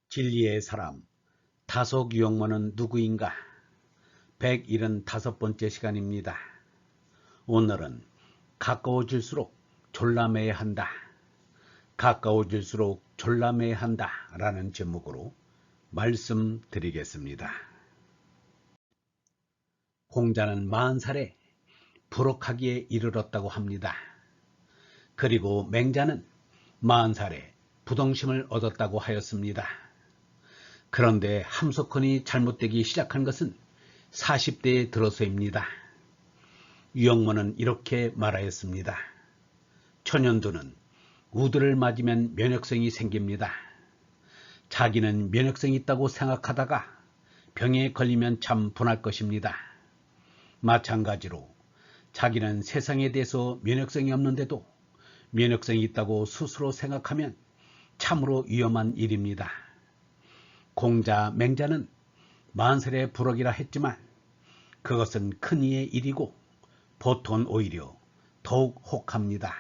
진리의 사람, 다속 유형문은 누구인가? 175번째 시간입니다. 오늘은 가까워질수록 졸라매야 한다. 가까워질수록 졸라매야 한다 라는 제목으로 말씀드리겠습니다. 공자는 40살에 불혹하기에 이르렀다고 합니다. 그리고 맹자는 40살에 부동심을 얻었다고 하였습니다. 그런데 함석헌이 잘못되기 시작한 것은 40대에 들어서입니다. 유형문은 이렇게 말하였습니다. 천연두는 우두를 맞으면 면역성이 생깁니다. 자기는 면역성이 있다고 생각하다가 병에 걸리면 참 분할 것입니다. 마찬가지로 자기는 세상에 대해서 면역성이 없는데도 면역성이 있다고 스스로 생각하면 참으로 위험한 일입니다. 공자, 맹자는 40살의 불혹이라 했지만 그것은 큰이의 일이고 보통은 오히려 더욱 혹합니다.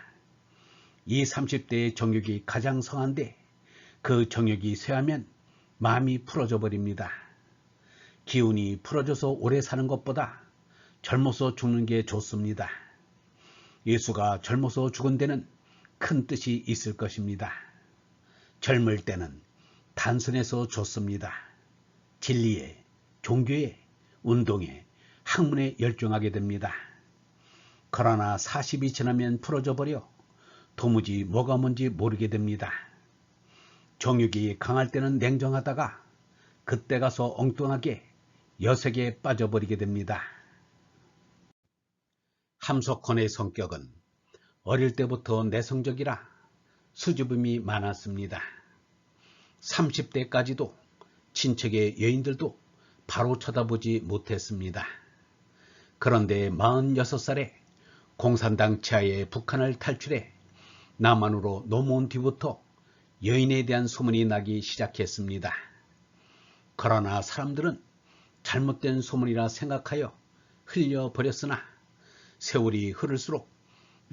이 30대의 정욕이 가장 성한데 그 정욕이 쇠하면 마음이 풀어져 버립니다. 기운이 풀어져서 오래 사는 것보다 젊어서 죽는 게 좋습니다. 예수가 젊어서 죽은 데는 큰 뜻이 있을 것입니다. 젊을 때는 단순해서 좋습니다. 진리에, 종교에, 운동에, 학문에 열중하게 됩니다. 그러나 40이 지나면 풀어져 버려 도무지 뭐가 뭔지 모르게 됩니다. 정욕이 강할 때는 냉정하다가 그때 가서 엉뚱하게 여색에 빠져버리게 됩니다. 함석헌의 성격은 어릴 때부터 내성적이라 수줍음이 많았습니다. 30대까지도 친척의 여인들도 바로 쳐다보지 못했습니다. 그런데 46살에 공산당 치하에 북한을 탈출해 남한으로 넘어온 뒤부터 여인에 대한 소문이 나기 시작했습니다. 그러나 사람들은 잘못된 소문이라 생각하여 흘려버렸으나 세월이 흐를수록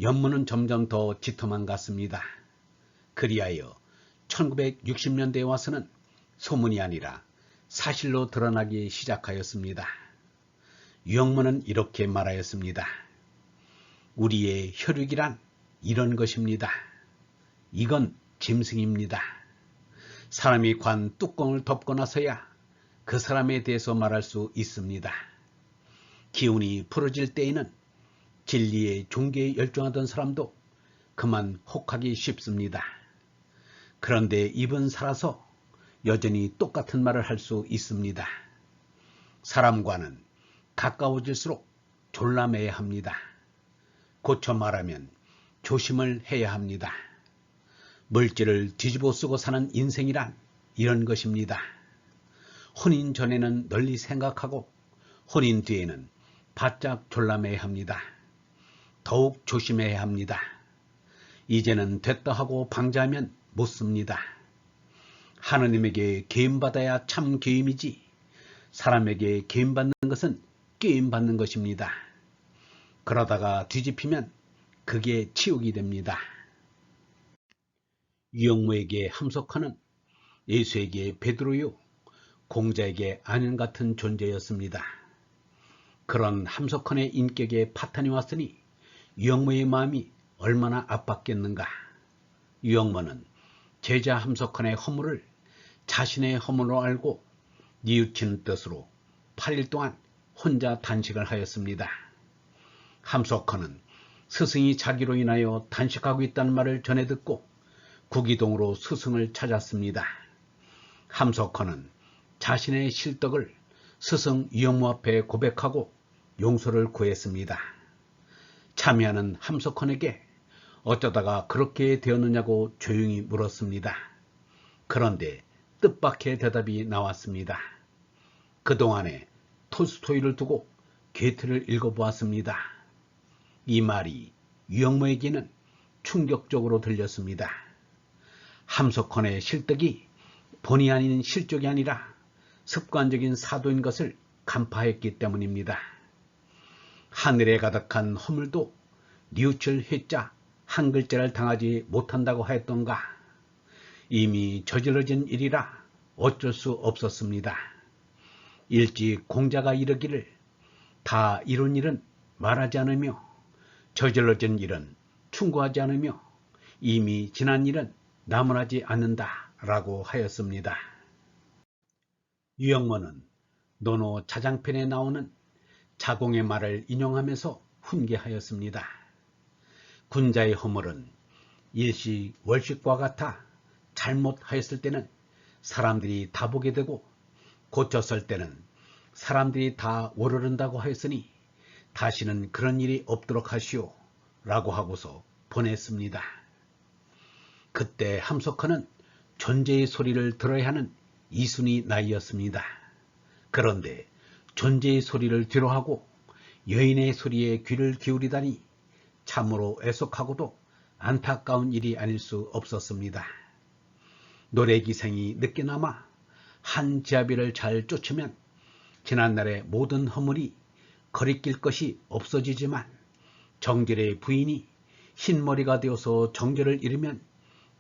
연문은 점점 더 짙어만 갔습니다. 그리하여 1960년대에 와서는 소문이 아니라 사실로 드러나기 시작하였습니다. 유형문은 이렇게 말하였습니다. 우리의 혈육이란 이런 것입니다. 이건 짐승입니다. 사람이 관 뚜껑을 덮고 나서야 그 사람에 대해서 말할 수 있습니다. 기운이 풀어질 때에는 진리에 종교에 열중하던 사람도 그만 혹하기 쉽습니다. 그런데 입은 살아서 여전히 똑같은 말을 할 수 있습니다. 사람과는 가까워질수록 졸라매야 합니다. 고쳐 말하면 조심을 해야 합니다. 물질을 뒤집어 쓰고 사는 인생이란 이런 것입니다. 혼인 전에는 널리 생각하고 혼인 뒤에는 바짝 졸라매야 합니다. 더욱 조심해야 합니다. 이제는 됐다 하고 방자하면 못 씁니다. 하느님에게 계임받아야 참 계임이지 사람에게 계임받는 것은 게임받는 것입니다. 그러다가 뒤집히면 그게 치욕이 됩니다. 유형무에게 함석헌은 예수에게 베드로요, 공자에게 아는 같은 존재였습니다. 그런 함석헌의 인격에 파탄이 왔으니 유형무의 마음이 얼마나 아팠겠는가. 유형무는 제자 함석헌의 허물을 자신의 허물로 알고 뉘우치는 뜻으로 8일 동안 혼자 단식을 하였습니다. 함석헌은 스승이 자기로 인하여 단식하고 있다는 말을 전해 듣고 구기동으로 스승을 찾았습니다. 함석헌은 자신의 실덕을 스승 유형무 앞에 고백하고 용서를 구했습니다. 참여하는 함석헌에게 어쩌다가 그렇게 되었느냐고 조용히 물었습니다. 그런데 뜻밖의 대답이 나왔습니다. 그동안에 톨스토이를 두고 게테를 읽어보았습니다. 이 말이 유형무에게는 충격적으로 들렸습니다. 함석헌의 실덕이 본의 아닌 실족이 아니라 습관적인 사도인 것을 간파했기 때문입니다. 하늘에 가득한 허물도 뉘우칠 회자 한 글자를 당하지 못한다고 하였던가. 이미 저질러진 일이라 어쩔 수 없었습니다. 일찍 공자가 이르기를 다 이룬 일은 말하지 않으며 저질러진 일은 충고하지 않으며 이미 지난 일은 나무라지 않는다 라고 하였습니다. 유영모는 논어 자장편에 나오는 자공의 말을 인용하면서 훈계하였습니다. 군자의 허물은 일식 월식과 같아 잘못하였을 때는 사람들이 다 보게 되고 고쳤을 때는 사람들이 다 오르른다고 하였으니 다시는 그런 일이 없도록 하시오 라고 하고서 보냈습니다. 그때 함석헌은 존재의 소리를 들어야 하는 이순이 나이였습니다. 그런데 존재의 소리를 뒤로하고 여인의 소리에 귀를 기울이다니 참으로 애석하고도 안타까운 일이 아닐 수 없었습니다. 노래기생이 늦게나마 한 지아비를 잘 쫓으면 지난날의 모든 허물이 거리낄 것이 없어지지만 정절의 부인이 흰머리가 되어서 정절을 잃으면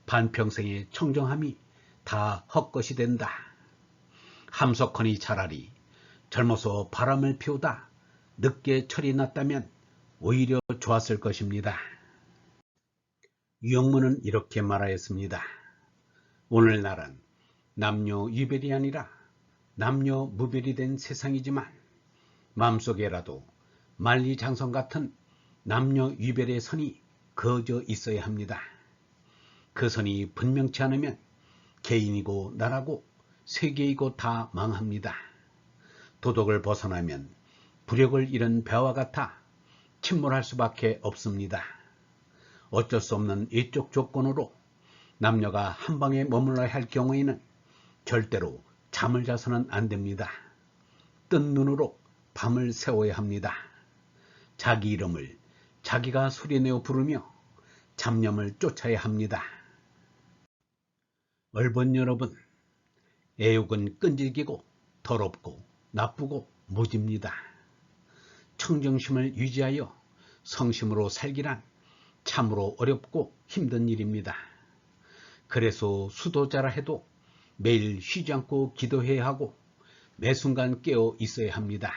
반평생의 청정함이 다 헛것이 된다. 함석헌이 차라리 젊어서 바람을 피우다 늦게 철이 났다면 오히려 좋았을 것입니다. 유영모는 이렇게 말하였습니다. 오늘날은 남녀 유별이 아니라 남녀 무별이 된 세상이지만 마음속에라도 만리장성 같은 남녀 유별의 선이 그어져 있어야 합니다. 그 선이 분명치 않으면 개인이고 나라고 세계이고 다 망합니다. 도덕을 벗어나면 부력을 잃은 배와 같아 침몰할 수밖에 없습니다. 어쩔 수 없는 이쪽 조건으로 남녀가 한 방에 머물러야 할 경우에는 절대로 잠을 자서는 안 됩니다. 뜬 눈으로 밤을 새워야 합니다. 자기 이름을 자기가 소리내어 부르며 잡념을 쫓아야 합니다. 얼본 여러분, 애욕은 끈질기고 더럽고 나쁘고 무지입니다. 청정심을 유지하여 성심으로 살기란 참으로 어렵고 힘든 일입니다. 그래서 수도자라 해도 매일 쉬지 않고 기도해야 하고 매 순간 깨어 있어야 합니다.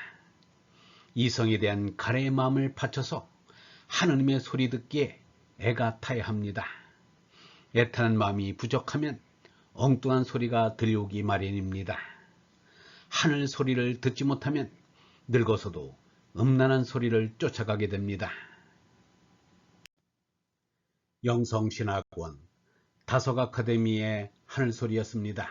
이성에 대한 가래의 마음을 바쳐서 하느님의 소리 듣기에 애가 타야 합니다. 애타는 마음이 부족하면 엉뚱한 소리가 들려오기 마련입니다. 하늘 소리를 듣지 못하면 늙어서도 음란한 소리를 쫓아가게 됩니다. 영성신학원 다속 아카데미의 하늘소리였습니다.